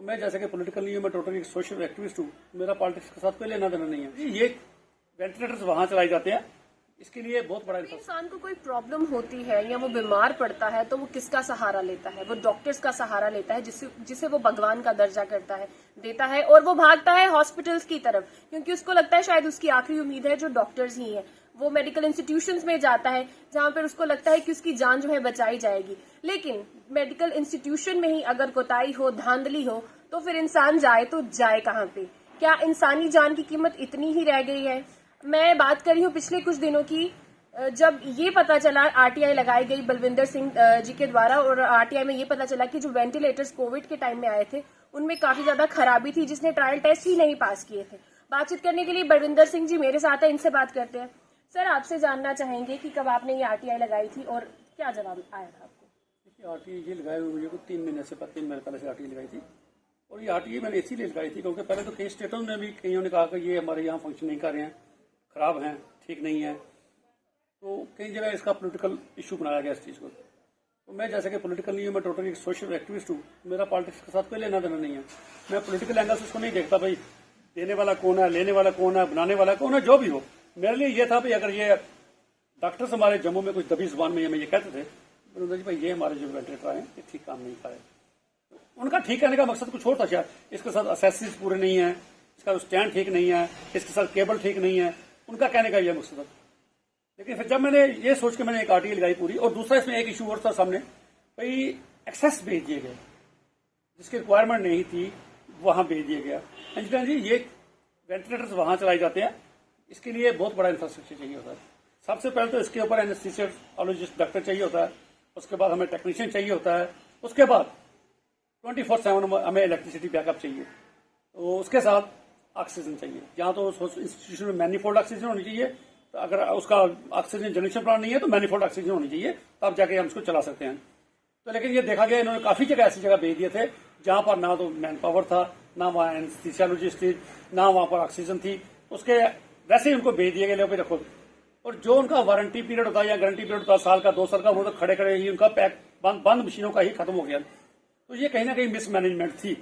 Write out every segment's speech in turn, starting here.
तो मैं जैसे कि पॉलिटिकल नहीं हूँ, मैं टोटली सोशल एक्टिविस्ट हूँ। मेरा पॉलिटिक्स के साथ कोई लेना देना नहीं है। ये वेंटिलेटर्स वहां चलाए जाते हैं, इसके लिए बहुत बड़ा इंसान को कोई प्रॉब्लम होती है या वो बीमार पड़ता है तो वो किसका सहारा लेता है? वो डॉक्टर्स का सहारा लेता है, जिसे वो भगवान का दर्जा करता है, देता है, और वो भागता है हॉस्पिटल्स की तरफ, क्योंकि उसको लगता है शायद उसकी आखिरी उम्मीद है जो डॉक्टर्स ही है। वो मेडिकल इंस्टीट्यूशंस में जाता है जहां पर उसको लगता है कि उसकी जान जो है बचाई जाएगी। लेकिन मेडिकल इंस्टीट्यूशन में ही अगर कोताही हो, धांधली हो, तो फिर इंसान जाए तो जाए कहाँ पे? क्या इंसानी जान की कीमत इतनी ही रह गई है? मैं बात कर रही हूँ पिछले कुछ दिनों की, जब ये पता चला आरटीआई लगाई गई बलविंदर सिंह जी के द्वारा, और आरटीआई में ये पता चला कि जो वेंटिलेटर्स कोविड के टाइम में आए थे उनमें काफी ज्यादा खराबी थी, जिसने ट्रायल टेस्ट ही नहीं पास किए थे। बातचीत करने के लिए बलविंदर सिंह जी मेरे साथ है, इनसे बात करते हैं। सर, आपसे जानना चाहेंगे कि कब आपने ये आरटीआई लगाई थी और क्या जवाब आया था आपको? देखिए, आरटीआई ये लगाए हुए मुझे को 3 महीने पहले से आरटीआई लगाई थी। और ये आरटीआई मैंने इसीलिए लगाई थी क्योंकि पहले तो कई स्टेटों में भी कईयों ने कहा कि ये हमारे यहाँ फंक्शन नहीं कर रहे हैं, खराब हैं, ठीक नहीं है। तो कई जगह इसका पॉलिटिकल इशू बनाया गया इस चीज़ को। तो मैं जैसे कि पॉलिटिकल नहीं हूँ, मैं टोटली सोशल एक्टिविस्ट हूँ। मेरा पॉलिटिक्स के साथ कोई लेना देना नहीं है। मैं पॉलिटिकल एंगल से उसको नहीं देखता भाई देने वाला कौन है, लेने वाला कौन है, बनाने वाला कौन है, जो भी हो। मेरे लिए ये था भाई, अगर ये डॉक्टर्स हमारे जम्मू में कुछ दबी जुबान में हमें ये कहते थे जी भाई ये हमारे जो वेंटिलेटर आए ये ठीक काम नहीं कर रहे। तो उनका ठीक करने का मकसद कुछ और था शायद। इसके साथ असेसिस पूरे नहीं है, इसका स्टैंड ठीक नहीं है, इसके साथ केबल ठीक नहीं है, उनका कहने का यह मकसद था। लेकिन फिर जब मैंने ये सोच के मैंने एक आरटीआई लगाई पूरी, और दूसरा इसमें एक इशू और था सामने, भाई एक्सेस भेज दिए गए, जिसकी रिक्वायरमेंट नहीं थी वहां भेज दिया गया। इंजीनियर जी, ये वेंटिलेटर्स वहां चलाए जाते हैं, इसके लिए बहुत बड़ा इंफ्रास्ट्रक्चर चाहिए होता है। सबसे पहले तो इसके ऊपर एनेस्थीसियोलॉजिस्ट डॉक्टर चाहिए होता है, उसके बाद हमें टेक्नीशियन चाहिए होता है, उसके बाद 24/7 हमें इलेक्ट्रिसिटी बैकअप चाहिए, तो उसके साथ ऑक्सीजन चाहिए। जहां तो उस इंस्टीट्यूशन में मैनीफोल्ड ऑक्सीजन होनी चाहिए, तो अगर उसका ऑक्सीजन जनरेशन प्लांट नहीं है तो मैनीफोल्ड ऑक्सीजन होनी चाहिए, तब जाके हम उसको चला सकते हैं। तो लेकिन ये देखा गया इन्होंने काफी जगह ऐसी जगह भेज दिए थे जहां पर ना तो मैन पावर था, ना वहां एनेस्थीसियोलॉजिस्ट थी, ना वहां पर ऑक्सीजन थी। उसके वैसे ही उनको भेज दिए गए, लोग रखो। और जो उनका वारंटी पीरियड होता है या गारंटी पीरियड होता है साल का, 2 साल का, वो तो खड़े खड़े ही उनका पैक बंद मशीनों का ही खत्म हो गया। तो ये कहीं ना कहीं मिसमैनेजमेंट थी।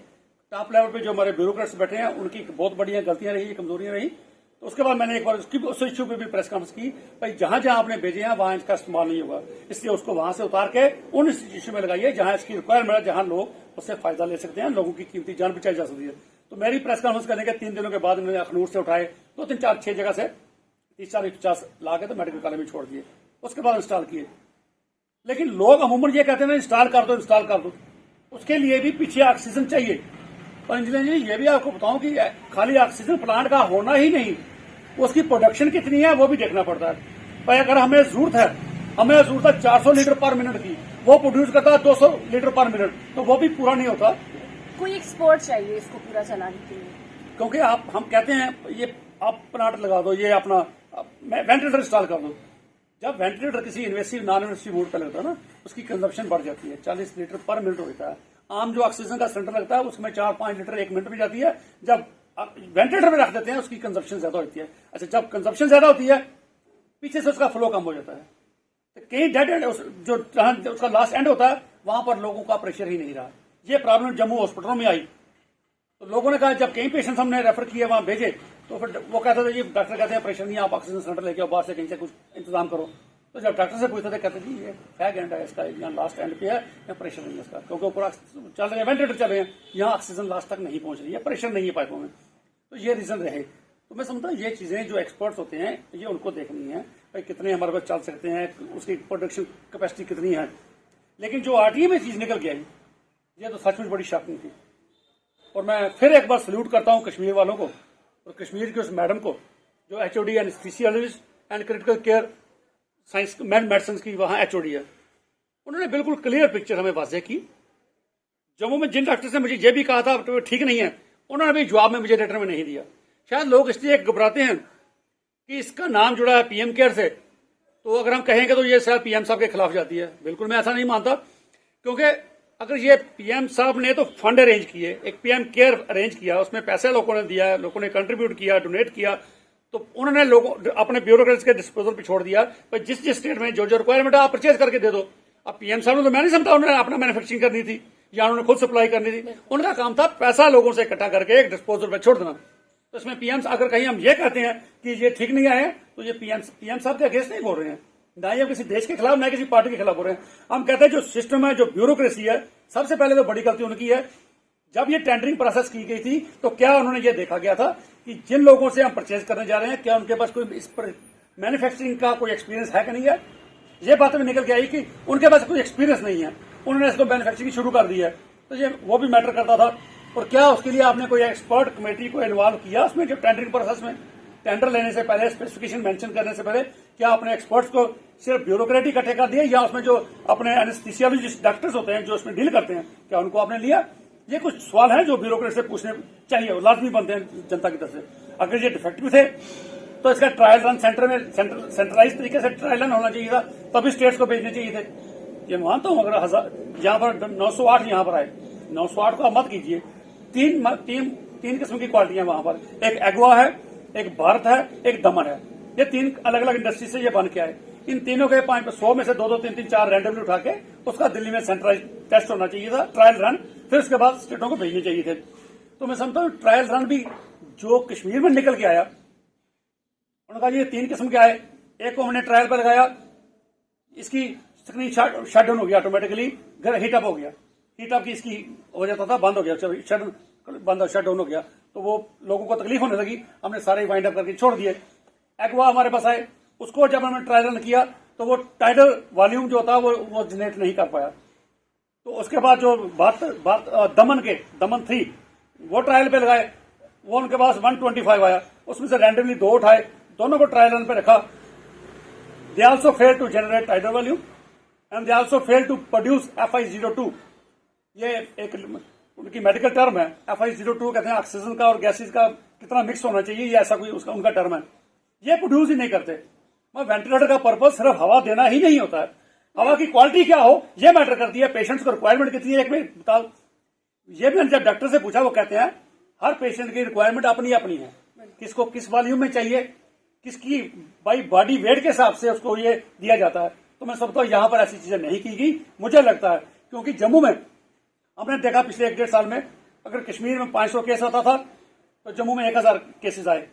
टॉप लेवल पे जो हमारे ब्यूरोक्रेट्स बैठे हैं उनकी बहुत बड़ी गलतियां रही, कमजोरियां रही। तो उसके बाद मैंने एक बार उस इश्यू पे भी प्रेस कॉन्फ्रेंस की, भाई जहां जहां आपने भेजे हैं वहां इसका इस्तेमाल नहीं होगा, इसलिए उसको वहां से उतार के उन इंस्टीट्यूशन में लगाइए जहां इसकी रिक्वायरमेंट है, जहां लोग उससे फायदा ले सकते हैं, लोगों की कीमती जान बचाई जा सकती है। तो मेरी प्रेस कॉन्फ्रेंस करने के 3 दिनों के बाद उन्होंने अखनूर से उठाए 2, 3, 4, 6 जगह से 30-40-50 ला के तो मेडिकल कॉलेज में छोड़ दिए, उसके बाद इंस्टॉल किए। लेकिन लोग अमूमन ये कहते हैं इंस्टॉल कर दो, उसके लिए भी पीछे ऑक्सीजन चाहिए। और इंजीनियर जी, ये भी आपको बताऊं कि खाली ऑक्सीजन प्लांट का होना ही नहीं, उसकी प्रोडक्शन कितनी है वो भी देखना पड़ता है। भाई अगर हमें जरूरत है 400 लीटर पर मिनट की, वो प्रोड्यूस करता है 200 लीटर पर मिनट, तो वो भी पूरा नहीं होता। कोई एक्सपर्ट चाहिए इसको पूरा चलाने के लिए, क्योंकि हम कहते हैं ये आप प्लांट लगा दो, ये अपना वेंटिलेटर इंस्टॉल कर दो। जब वेंटिलेटर किसी इन्वेसिव नॉन इन्वेसिव मोड पर लगता है ना, उसकी कंजप्शन बढ़ जाती है, 40 लीटर पर मिनट होता है। आम जो ऑक्सीजन का सिलेंडर लगता है उसमें 4-5 लीटर 1 मिनट में जाती है। जब वेंटिलेटर में रख देते हैं उसकी कंजप्शन ज्यादा होती है। अच्छा, जब कंजप्शन ज्यादा होती है पीछे से उसका फ्लो कम हो जाता है, तो कहीं डेड एंड जो उसका लास्ट एंड होता है वहां पर लोगों का प्रेशर ही नहीं रहा। ये प्रॉब्लम जम्मू हॉस्पिटलों में आई, तो लोगों ने कहा, जब कई पेशेंट हमने रेफर किए वहां भेजे, तो फिर वो कहते थे, ये डॉक्टर कहते हैं प्रेशर नहीं है, आप ऑक्सीजन सिलेंडर लेके आओ बाहर से, कहीं से कुछ इंतजाम करो। तो जब डॉक्टर से पूछते थे कहते जी ये बैक एंड है इसका, यहाँ लास्ट एंड पे है, यहाँ प्रेशर नहीं है इसका, क्योंकि ऊपर चल रहे हैं वेंटिलेटर चल रहे हैं, यहाँ ऑक्सीजन लास्ट तक नहीं पहुंच रही है, प्रेशर नहीं है पाइपों में। तो ये रीजन रहे। तो मैं समझता हूँ ये चीजें जो एक्सपर्ट्स होते हैं ये उनको देखनी है, भाई कितने हमारे पास चल सकते हैं, उसकी प्रोडक्शन कैपेसिटी कितनी है। लेकिन जो आरटीआई में चीज निकल के आई, ये तो सचमुच बड़ी शॉकिंग थी। और मैं फिर एक बार सल्यूट करता हूं कश्मीर वालों को, और कश्मीर की उस मैडम को जो HOD anaesthesiologist and critical care science medicine की वहां एचओडी है। उन्होंने बिल्कुल क्लियर पिक्चर हमें वाजे की। जम्मू में जिन डॉक्टर ने मुझे ये भी कहा था तो ठीक नहीं है, उन्होंने भी जवाब में मुझे लेटर में नहीं दिया। शायद लोग इसलिए घबराते हैं कि इसका नाम जुड़ा है पीएम केयर से, तो अगर हम कहेंगे तो ये शायद पीएम साहब के खिलाफ जाती है। बिल्कुल मैं ऐसा नहीं मानता, क्योंकि अगर ये पीएम साहब ने तो फंड अरेंज किए, एक पीएम केयर अरेंज किया, उसमें पैसे लोगों ने दिया, लोगों ने कंट्रीब्यूट किया, डोनेट किया, तो उन्होंने लोगों अपने ब्यूरोक्रेट्स के डिस्पोजल पे छोड़ दिया। पर जिस जिस स्टेट में जो जो रिक्वायरमेंट है आप परचेज करके दे दो। अब पीएम साहब ने तो मैं नहीं समझता उन्होंने अपना मैन्युफैक्चरिंग करनी थी, या उन्होंने खुद सप्लाई करनी थी। उनका काम था पैसा लोगों से इकट्ठा करके एक डिस्पोजल पे छोड़ देना। तो इसमें पीएम अगर कहीं हम ये कहते हैं कि ये ठीक नहीं आए तो ये पीएम साहब के अगेंस्ट नहीं बोल रहे हैं, ना ही हम किसी देश के खिलाफ ना किसी पार्टी के खिलाफ बोल रहे हैं। हम कहते हैं जो सिस्टम है, जो ब्यूरोक्रेसी है, सबसे पहले तो बड़ी गलती उनकी है। जब ये टेंडरिंग प्रोसेस की गई थी तो क्या उन्होंने ये देखा गया था कि जिन लोगों से हम परचेज करने जा रहे हैं क्या उनके पास कोई इस पर मैन्युफैक्चरिंग का कोई एक्सपीरियंस है कि नहीं है। ये बात में निकल के आई कि उनके पास कोई एक्सपीरियंस नहीं है, उन्होंने इसको मैन्युफैक्चरिंग शुरू कर दी है। तो ये वो भी मैटर करता था। और क्या उसके लिए आपने कोई एक्सपर्ट कमेटी को इन्वॉल्व किया उसमें, जो टेंडरिंग प्रोसेस में टेंडर लेने से पहले, स्पेसिफिकेशन मेंशन करने से पहले, क्या अपने एक्सपर्ट्स को सिर्फ ब्यूरोक्रेट इकट्ठे कर दिए या उसमें जो अपने एनेस्थीसियोलॉजिस्ट डॉक्टर्स होते हैं जो उसमें डील करते हैं क्या उनको आपने लिया? ये कुछ सवाल हैं जो ब्यूरोक्रेट से पूछने चाहिए, लाजमी बनते हैं जनता की तरफ से। अगर ये डिफेक्टिव थे तो इसका ट्रायल रन सेंटर में सेंट्रलाइज तरीके से ट्रायल रन होना चाहिए था, तभी स्टेट्स को भेजने चाहिए थे। ये मानता हूं, अगर यहाँ पर 908 यहाँ पर आए, 908 को आप मत कीजिए। तीन किस्म की क्वालिटियां वहां पर, एक एग्वा है, एक भारत है, एक दमन है। ये तीन अलग अलग इंडस्ट्री से ये बन के आए। इन तीनों के 100 में से 2-2, 3-3, 4 रैंडमली उठा के उसका दिल्ली में सेंट्रलाइज टेस्ट होना चाहिए था, ट्रायल रन, फिर उसके बाद स्टेटों को भेजने चाहिए थे। तो मैं समझता हूँ ट्रायल रन भी जो कश्मीर में निकल के आया, उन्होंने कहा ये 3 किस्म के आए। एक को हमने ट्रायल पर लगाया, इसकी स्क्रीन शट डाउन हो गया, ऑटोमेटिकली हीटअप हो गया, हीटअप की इसकी हो जाता था, बंद हो गया, शट डाउन हो गया। तो वो लोगों को तकलीफ होने लगी, हमने सारे वाइंड अप करके छोड़ दिए। एक्वा हमारे पास आए, उसको जब हमने ट्रायल रन किया तो वो टाइडल वॉल्यूम जो था वो जनरेट नहीं कर पाया। तो उसके बाद जो दमन 3 वो ट्रायल पे लगाए, वो उनके पास 125 आया, उसमें से रैंडमली 2 उठाए, दोनों को ट्रायल रन पे रखा। They also fail to generate tidal volume and they also fail to produce FI02। ये एक उनकी मेडिकल टर्म है, FI02 कहते हैं ऑक्सीजन का और गैसेज का कितना मिक्स होना चाहिए, ये ऐसा कोई उसका उनका टर्म है। ये प्रोड्यूस ही नहीं करते। वेंटिलेटर का पर्पज सिर्फ हवा देना ही नहीं होता है, हवा की क्वालिटी क्या हो ये मैटर करती है। पेशेंट्स को रिक्वायरमेंट कितनी है एक में बताओ। ये भी मैंने जब डॉक्टर से पूछा, वो कहते हैं हर पेशेंट की रिक्वायरमेंट अपनी अपनी है, किसको किस वॉल्यूम में चाहिए, किसकी बाई बॉडी वेट के हिसाब से उसको ये दिया जाता है। तो मैं समझता हूँ यहाँ पर ऐसी चीजें नहीं की गई, मुझे लगता है, क्योंकि जम्मू में हमने देखा पिछले 1-1.5 साल में अगर कश्मीर में 500 केस आता था तो जम्मू में 1000 केसेस आए।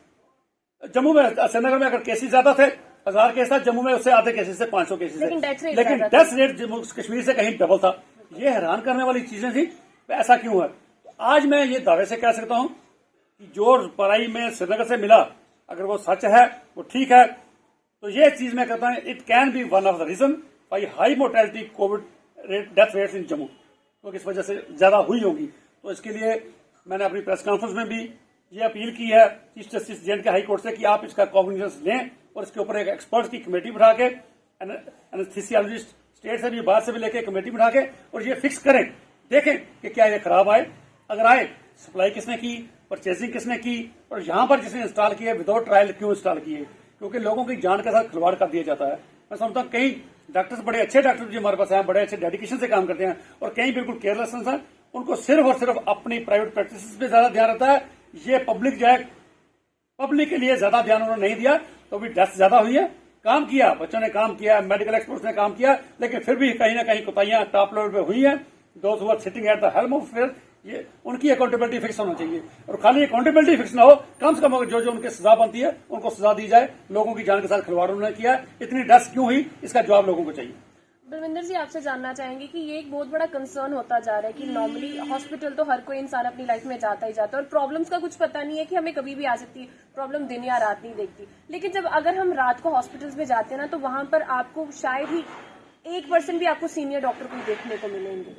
जम्मू में, श्रीनगर में अगर केसेस ज्यादा थे, 1000 केस था, जम्मू में उससे आधे केसेस से 500 केसेस है, लेकिन डेथ रेट जम्मू कश्मीर से कहीं डबल था। ये हैरान करने वाली चीजें थी, ऐसा क्यों है? आज मैं ये दावे से कह सकता हूं कि जो पढ़ाई में श्रीनगर से मिला, अगर वो सच है, वो ठीक है, तो ये चीज मैं कहता हूं it can be one of the reason by high mortality covid death rates in Jammu, तो किस वजह से ज्यादा हुई होगी। तो इसके लिए मैंने अपनी प्रेस कॉन्फ्रेंस में भी ये अपील की है chief justice J&K high court से कि आप इसका कॉग्निजेंस लें और इसके ऊपर एक एक्सपर्ट्स की कमेटी बिठा के, एनेस्थीसियोलॉजिस्ट स्टेट से भी, बाहर से भी लेके कमेटी बिठा के और ये फिक्स करें, देखें कि क्या ये खराब आए, अगर आए सप्लाई किसने की, परचेजिंग किसने की, और यहाँ पर जिसने इंस्टॉल किया विदाउट ट्रायल क्यों इंस्टॉल किए, क्योंकि लोगों की जान के साथ खिलवाड़ कर दिया जाता है। मैं समझता हूँ कई डॉक्टर्स, बड़े अच्छे डॉक्टर जो हमारे पास हैं, बड़े अच्छे डेडिकेशन से काम करते हैं, और कई बिल्कुल केयरलेस हैं, उनको सिर्फ और सिर्फ अपनी प्राइवेट प्रैक्टिस पे ज्यादा ध्यान रहता है। ये पब्लिक जो है, पब्लिक के लिए ज्यादा ध्यान उन्होंने नहीं दिया, तो भी डेथ ज्यादा हुई है। काम किया, बच्चों ने काम किया, मेडिकल एक्सपर्ट्स ने काम किया, लेकिन फिर भी कहीं ना कहीं कोताहियां टॉप लेवल पे हुई है। दोस्त who are sitting at the helm of affair, ये उनकी अकाउंटेबिलिटी फिक्स होना चाहिए, और खाली अकाउंटेबिलिटी फिक्स ना हो, कम से कम जो जो उनके सजा बनती है उनको सजा दी जाए। लोगों की जान के साथ खिलवाड़ उन्होंने किया, इतनी डेथ क्यों हुई, इसका जवाब लोगों को चाहिए। बलविंदर जी, आपसे जानना चाहेंगे कि ये एक बहुत बड़ा कंसर्न होता जा रहा है कि नॉर्मली हॉस्पिटल तो हर कोई इंसान अपनी लाइफ में जाता ही जाता है, और प्रॉब्लम्स का कुछ पता नहीं है कि हमें कभी भी आ सकती है प्रॉब्लम, दिन या रात नहीं देखती। लेकिन जब अगर हम रात को हॉस्पिटल्स में जाते हैं ना, तो वहां पर आपको शायद ही 1% भी आपको सीनियर डॉक्टर को देखने को मिलेंगे।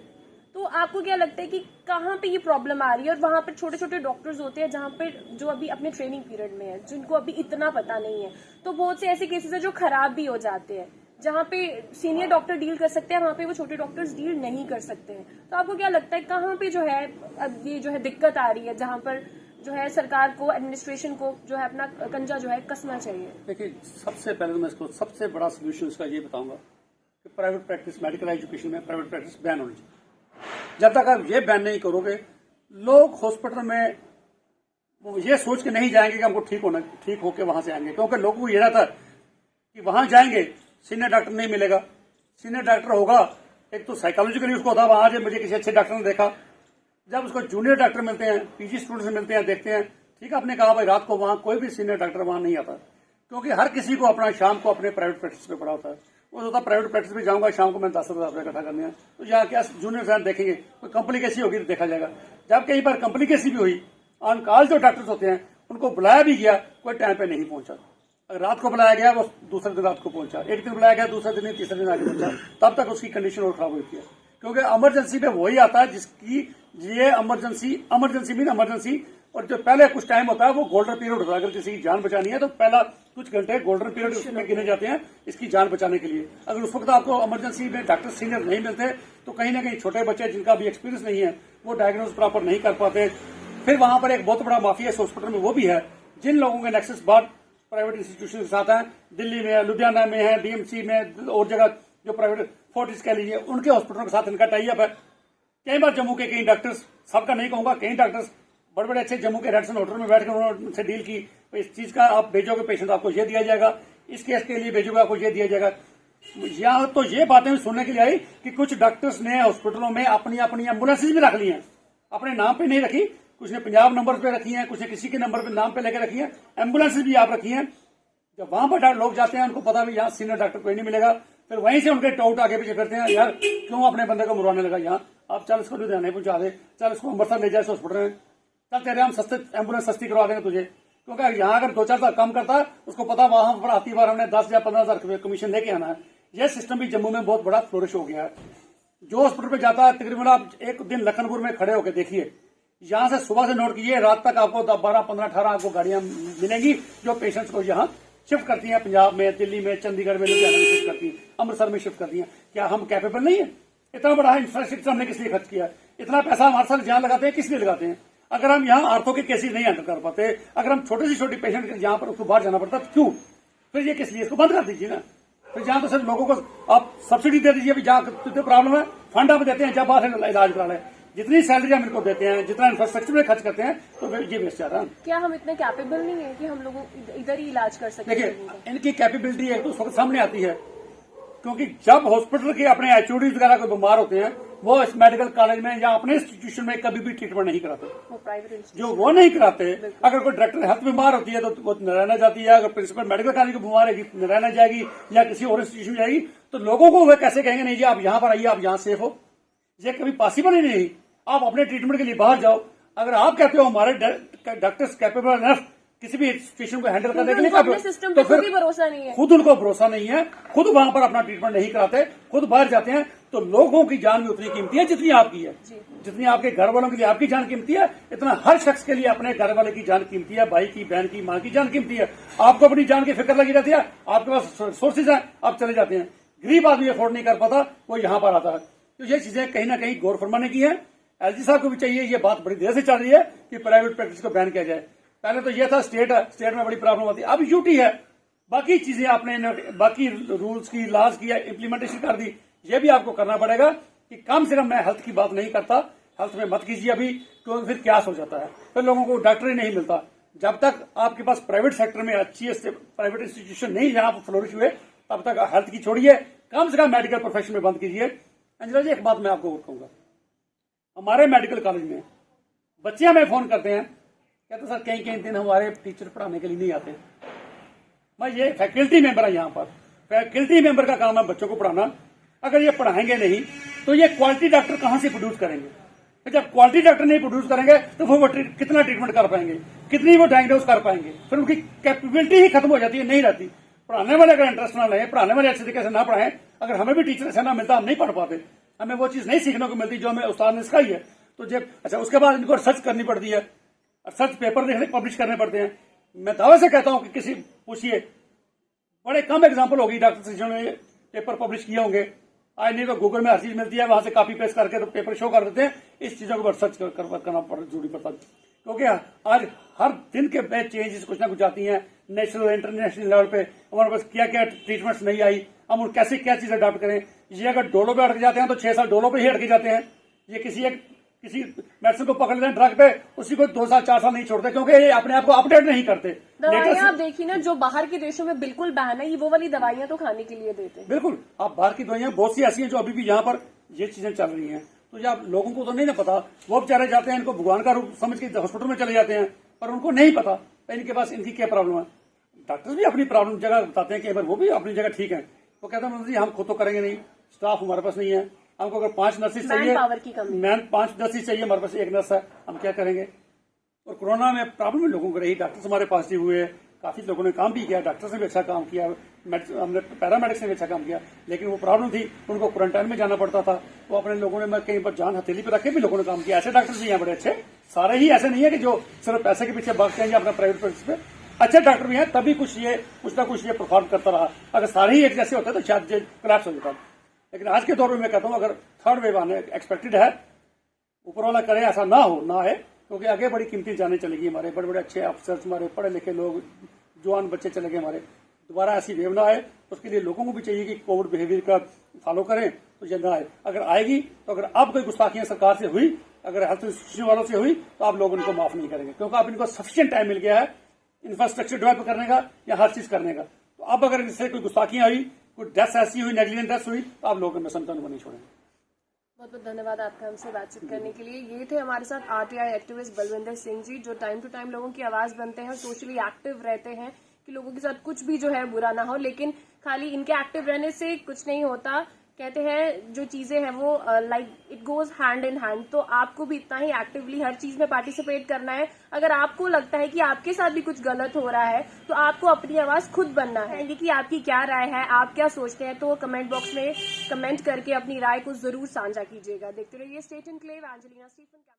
तो आपको क्या लगता है कि कहाँ पे ये प्रॉब्लम आ रही है? और वहां पर छोटे छोटे डॉक्टर्स होते हैं जहाँ पे जो अभी अपने ट्रेनिंग पीरियड में है, जिनको अभी इतना पता नहीं है, तो बहुत से ऐसे केसेस है जो खराब भी हो जाते हैं, जहाँ पे सीनियर डॉक्टर डील कर सकते हैं, वहां पे वो छोटे डॉक्टर्स डील नहीं कर सकते हैं। तो आपको क्या लगता है कहाँ पे जो है अब ये जो है दिक्कत आ रही है, जहाँ पर जो है सरकार को, एडमिनिस्ट्रेशन को जो है अपना कंजा जो है कसना चाहिए? देखिए, सबसे पहले तो मैं इसको सबसे बड़ा सोल्यूशन इसका ये बताऊंगा कि प्राइवेट प्रैक्टिस, मेडिकल एजुकेशन में प्राइवेट प्रैक्टिस बैन होनी चाहिए। जब तक आप ये बैन नहीं करोगे, लोग हॉस्पिटल में वो ये सोच के नहीं जाएंगे कि हमको ठीक होके वहां से आएंगे, क्योंकि लोगों को ये रहता है कि वहां जाएंगे सीनियर डॉक्टर नहीं मिलेगा, सीनियर डॉक्टर होगा एक तो साइकोलॉजिकली उसको होता है वहां से मुझे किसी अच्छे डॉक्टर ने देखा, जब उसको जूनियर डॉक्टर मिलते हैं, पीजी स्टूडेंट्स मिलते हैं, देखते हैं, ठीक है, आपने कहा भाई रात को वहां कोई भी सीनियर डॉक्टर वहां नहीं आता, क्योंकि हर किसी को अपना शाम को अपने प्राइवेट प्रैक्टिस पे पड़ा होता है। वो होता प्राइवेट प्रैक्टिस में जाऊंगा शाम को मैं 10,000 रुपये इकट्ठा करने हैं, तो यहाँ क्या जूनियर साहब देखेंगे, कोई कॉम्प्लिकेसी होगी तो देखा जाएगा। जब कई बार कॉम्प्लिकेसी भी हुई, ऑन कॉल जो डॉक्टर्स होते हैं उनको बुलाया भी गया, कोई टाइम पे नहीं पहुंचा। अगर रात को बुलाया गया वो दूसरे दिन रात को पहुंचा, एक दिन बुलाया गया दूसरे दिन तीसरे दिन आगे पहुंचा, तब तक उसकी कंडीशन और खराब होती है। क्योंकि इमरजेंसी में वही आता है जिसकी ये इमरजेंसी मीन इमरजेंसी, और जो पहले कुछ टाइम होता है वो गोल्डन पीरियड होता है। अगर किसी की जान बचानी है तो पहला कुछ घंटे गोल्डन पीरियड उसमें गिने जाते हैं इसकी जान बचाने के लिए। अगर उस वक्त आपको इमरजेंसी में डॉक्टर सीनियर नहीं मिलते तो कहीं ना कहीं छोटे बच्चे जिनका भी एक्सपीरियंस नहीं है वो डायग्नोज प्रॉपर नहीं कर पाते। फिर वहां पर एक बहुत बड़ा माफिया इस हॉस्पिटल में वो भी है जिन लोगों के नेक्सस बाहर प्राइवेट इंस्टीट्यूशन के साथ है, दिल्ली में है, लुधियाना में है, डीएमसी में और जगह जो प्राइवेट फोर्टिस कह लीजिए उनके हॉस्पिटलों के साथ इनका टाई अप है। कई बार जम्मू के कई डॉक्टर्स, सबका नहीं कहूंगा, कई डॉक्टर्स बड़े बड़े अच्छे जम्मू के रेडसन होटल में बैठकर उन्होंने उनसे डील की, इस चीज का आप भेजोगे पेशेंट आपको ये दिया जाएगा, इस केस के लिए भेजोगे आपको ये दिया जाएगा। यहाँ तो ये बातें सुनने के लिए आई कि कुछ डॉक्टर्स ने हॉस्पिटलों में अपनी अपनी एम्बुलेंसेज भी रख ली हैं, अपने नाम पे नहीं रखी, कुछ ने पंजाब नंबर पे रखी हैं, कुछ ने किसी के नंबर पे नाम पे लेकर रखी हैं, एम्बुलेंसेज भी आप रखी हैं। जब वहां पर लोग जाते हैं उनको पता भी यहाँ सीनियर डॉक्टर कोई नहीं मिलेगा, फिर वहीं से उनके टाउट आगे पीछे करते हैं, यार क्यों अपने बंदे को मुरवाने लगा, यहाँ आप चल इसको लुधियाना पहुंचा दे, चल इसको अमृतसर ले जाए हॉस्पिटल में, चल तेरे हम सस्ते एम्बुलेंस सस्ती करवा देंगे तुझे। क्योंकि यहाँ अगर 2-4 साल कम करता है उसको पता वहां पर आती बार हमने 10 या 15,000 कमीशन लेके आना है। यह सिस्टम भी जम्मू में बहुत बड़ा फ्लोरिश हो गया है। जो हॉस्पिटल पे जाता है तकरीबन आप एक दिन लखनपुर में खड़े होकर देखिए, यहाँ से सुबह से नोट कीजिए रात तक आपको 12, 15, 18 आपको गाड़ियां मिलेंगी जो पेशेंट्स को यहाँ शिफ्ट करती हैं, पंजाब में, दिल्ली में, चंडीगढ़ में, लुधियाना में शिफ्ट करती हैं, अमृतसर में शिफ्ट करती हैं। क्या हम कैपेबल नहीं है? इतना बड़ा इंफ्रास्ट्रक्चर हमने किस लिए खर्च किया, इतना पैसा हमारे साथ यहाँ लगाते हैं, किस लिए लगाते हैं? अगर हम यहाँ आर्थो के केसेस नहीं हैंडल कर पाते, अगर हम छोटे से छोटी पेशेंट यहाँ पर उसको बाहर जाना पड़ता तो क्यों? फिर ये किस लिए? इसको बंद कर दीजिए ना। फिर जहाँ तो सिर्फ लोगों को आप सब्सिडी दे दीजिए, जहाँ प्रॉब्लम है फंड आप देते हैं, जब बाहर से इलाज करा लें, जितनी सैलरी हम इनको देते हैं, जितना इंफ्रास्ट्रक्चर में खर्च करते हैं, तो ये वेस्ट जा रहा है। क्या हम इतने कैपेबल नहीं है कि हम लोगों इधर ही इलाज कर सकें? देखिए इनकी कैपेबिलिटी है तो उस वक्त सामने आती है, क्योंकि जब हॉस्पिटल के अपने एचओडी वगैरह कोई बीमार होते हैं वो इस मेडिकल कॉलेज में या अपने इंस्टीट्यूशन में कभी भी ट्रीटमेंट नहीं कराते। वो प्राइवेट जो वो नहीं कराते, अगर कोई डायरेक्टर हेल्थ बीमार होती है तो वो नारायणा जाती है, अगर प्रिंसिपल मेडिकल कॉलेज को बीमार है नारायणा जाएगी या किसी और इंस्टीट्यूशन में जाएगी, तो लोगों को वे कैसे कहेंगे नहीं जी आप यहाँ पर आइए, आप यहाँ सेफ हो? ये कभी पॉसिबल ही नहीं। आप अपने ट्रीटमेंट के लिए बाहर जाओ, अगर आप कहते हो हमारे डॉक्टर्स कैपेबल इनफ किसी भी सिचुएशन को हैंडल करने के लिए, तो फिर भरोसा नहीं है, खुद उनको भरोसा नहीं है, खुद वहां पर अपना ट्रीटमेंट नहीं कराते, खुद बाहर जाते हैं, तो लोगों की जान भी उतनी कीमती है जितनी आपकी है। जितनी आपके घर वालों के लिए आपकी जान कीमती है, इतना हर शख्स के लिए अपने घर वाले की जान कीमती है, भाई की, बहन की, माँ की जान कीमती है। आपको अपनी जान की फिक्र लगी रहती है, आपके पास सोर्सेज है, आप चले जाते हैं। गरीब आदमी अफोर्ड नहीं कर पाता, वो यहाँ पर आता है। तो ये चीजें कहीं ना कहीं गौर फरमाने की है। एलजी साहब को भी चाहिए, ये बात बड़ी देर से चल रही है कि प्राइवेट प्रैक्टिस को बैन किया जाए। पहले तो ये था स्टेट में बड़ी प्रॉब्लम होती है, अब यूटी है, बाकी चीजें आपने बाकी रूल्स की, लॉज की इम्प्लीमेंटेशन कर दी। ये भी आपको करना पड़ेगा कि कम से कम मैं हेल्थ की बात नहीं करता, हेल्थ में मत कीजिए अभी, क्योंकि फिर क्या हो जाता है, फिर लोगों को डॉक्टर ही नहीं मिलता। जब तक आपके पास प्राइवेट सेक्टर में अच्छी प्राइवेट इंस्टीट्यूशन नहीं जहां पर फ्लोरिश हुए, तब तक हेल्थ की छोड़िए, कम से कम मेडिकल प्रोफेशन में बंद कीजिए। अंजना जी एक बात मैं आपको कहूंगा, हमारे मेडिकल कॉलेज में बच्चे हमें फोन करते हैं, कहते सर कई दिन हमारे टीचर पढ़ाने के लिए नहीं आते। मैं ये फैकल्टी मेंबर है, यहाँ पर फैकल्टी मेंबर का काम है बच्चों को पढ़ाना। अगर ये पढ़ाएंगे नहीं तो ये क्वालिटी डॉक्टर कहां से प्रोड्यूस करेंगे? तो जब क्वालिटी डॉक्टर नहीं प्रोड्यूस करेंगे तो वो कितना ट्रीटमेंट कर पाएंगे, कितनी वो डायग्नोज कर पाएंगे? फिर उनकी कैपेबिलिटी ही खत्म हो जाती है, नहीं रहती। पढ़ाने वाले अगर इंटरेस्ट ना लें, पढ़ाने वाले अच्छे तरीके से ना पढ़ाएं, अगर हमें भी टीचर ऐसा ना मिलता हम नहीं पढ़ पाते, हमें वो चीज नहीं सीखने को मिलती जो हमें उस्ताद ने सिखाई है। तो जब अच्छा उसके बाद इनको रिसर्च करनी पड़ती है, रिसर्च पेपर पब्लिश करने पड़ते हैं। मैं दावे से कहता हूं कि किसी पूछिए, बड़े कम एग्जाम्पल होगी डॉक्टर से जिन्होंने पेपर पब्लिश किए होंगे। आज नहीं तो गूगल में हर चीज मिलती है, वहां से कॉपी पेस्ट करके तो पेपर शो कर देते हैं। इस चीजों को रिसर्च करना जरूरी पड़ता है, क्योंकि आज हर दिन के बैच चेंजेस कुछ ना कुछ आती हैं, नेशनल इंटरनेशनल लेवल पे। हमारे पास क्या क्या ट्रीटमेंट्स नहीं आई, हम उन कैसे क्या चीज अडॉप्ट करें। ये अगर डोलो पे अटक जाते हैं तो 6 साल डोलो पे ही अटके जाते हैं। ये किसी मेडिसिन को पकड़ लें ड्रग पे, उसी को 2 साल 4 साल नहीं छोड़ते, क्योंकि ये अपने आप को अपडेट नहीं करते। दवाइयां आप देखिए ना, जो बाहर के देशों में बिल्कुल बैन है, वो वाली दवाइयां तो खाने के लिए देते हैं। बिल्कुल, आप बाहर की दवाइयां बहुत सी ऐसी हैं जो अभी भी यहाँ पर ये चीजें चल रही हैं। तो जब लोगों को तो नहीं ना पता, वो बेचारे जाते हैं, इनको भगवान का रूप समझ के हॉस्पिटल में चले जाते हैं, पर उनको नहीं पता इनके पास इनकी क्या प्रॉब्लम है। डॉक्टर्स भी अपनी प्रॉब्लम जगह बताते हैं कि वो भी अपनी जगह ठीक है। वो कहते हैं जी हम खुद तो करेंगे नहीं, स्टाफ हमारे पास नहीं है, हमको अगर 5 नर्सेज चाहिए, 5 नर्सेज चाहिए, हमारे पास 1 नर्स है, हम क्या करेंगे। और कोरोना में प्रॉब्लम लोगों को रही, डॉक्टर्स हमारे पॉजिटिव हुए, काफी लोगों ने काम भी किया, डॉक्टर्स ने भी अच्छा काम किया, हमने पैरामेडिक्स ने भी अच्छा काम किया, लेकिन वो प्रॉब्लम थी, उनको क्वारंटाइन में जाना पड़ता था। वो अपने लोगों ने कहीं पर जान हथेली पर रखे भी लोगों ने काम किया। ऐसे डॉक्टर्स भी हैं बड़े अच्छे, सारे ही ऐसे नहीं है कि जो सिर्फ पैसे के पीछे भागते हैं या अपना प्राइवेट प्रैक्टिस पे। अच्छे डॉक्टर भी हैं, तभी कुछ ना कुछ ये परफॉर्म करता रहा। अगर सारे ही एक जैसे होते तो शायद ये कोलैप्स हो जाता। लेकिन आज के दौर में मैं कहता हूँ अगर थर्ड वेव आने एक्सपेक्टेड है, ऊपर वाला करे ऐसा ना हो ना है, क्योंकि आगे बड़ी कीमती जाने चलेगी। हमारे बड़े बड़े अच्छे अफसर, हमारे पढ़े लिखे लोग, जवान बच्चे चले गए हमारे। दोबारा ऐसी वेव ना आए, उसके लिए लोगों को भी चाहिए कि कोविड बिहेवियर का फॉलो करें, तो ये ना आए। अगर आएगी तो अगर अब कोई गुस्ताखियां सरकार से हुई, अगर हेल्थ इंस्टीट्यूशन वालों से हुई, तो आप लोग उनको माफ नहीं करेंगे, क्योंकि अब इनको सफिशिएंट टाइम मिल गया है इंफ्रास्ट्रक्चर डेवलप करने का या हर चीज करने का। तो अब अगर इससे कोई गुस्ताखियां हुई, कोई डेथ ऐसी हुई, नेग्लिजेंट डेथ हुई, तो आप लोग संतन को नहीं छोड़ेंगे। बहुत बहुत धन्यवाद आपका हमसे बातचीत करने के लिए। ये थे हमारे साथ आरटीआई एक्टिविस्ट बलविंदर सिंह जी, जो टाइम टू टाइम लोगों की आवाज बनते हैं और सोशली एक्टिव रहते हैं कि लोगों के साथ कुछ भी जो है बुरा ना हो। लेकिन खाली इनके एक्टिव रहने से कुछ नहीं होता। कहते हैं जो चीजें हैं वो like it goes hand in hand. तो आपको भी इतना ही एक्टिवली हर चीज में पार्टिसिपेट करना है। अगर आपको लगता है कि आपके साथ भी कुछ गलत हो रहा है, तो आपको अपनी आवाज खुद बनना है। कि आपकी क्या राय है, आप क्या सोचते हैं, तो कमेंट बॉक्स में कमेंट करके अपनी राय को जरूर साझा कीजिएगा। देखते रहिए स्टेट एनक्लेव, एंजेलिना स्टीफन।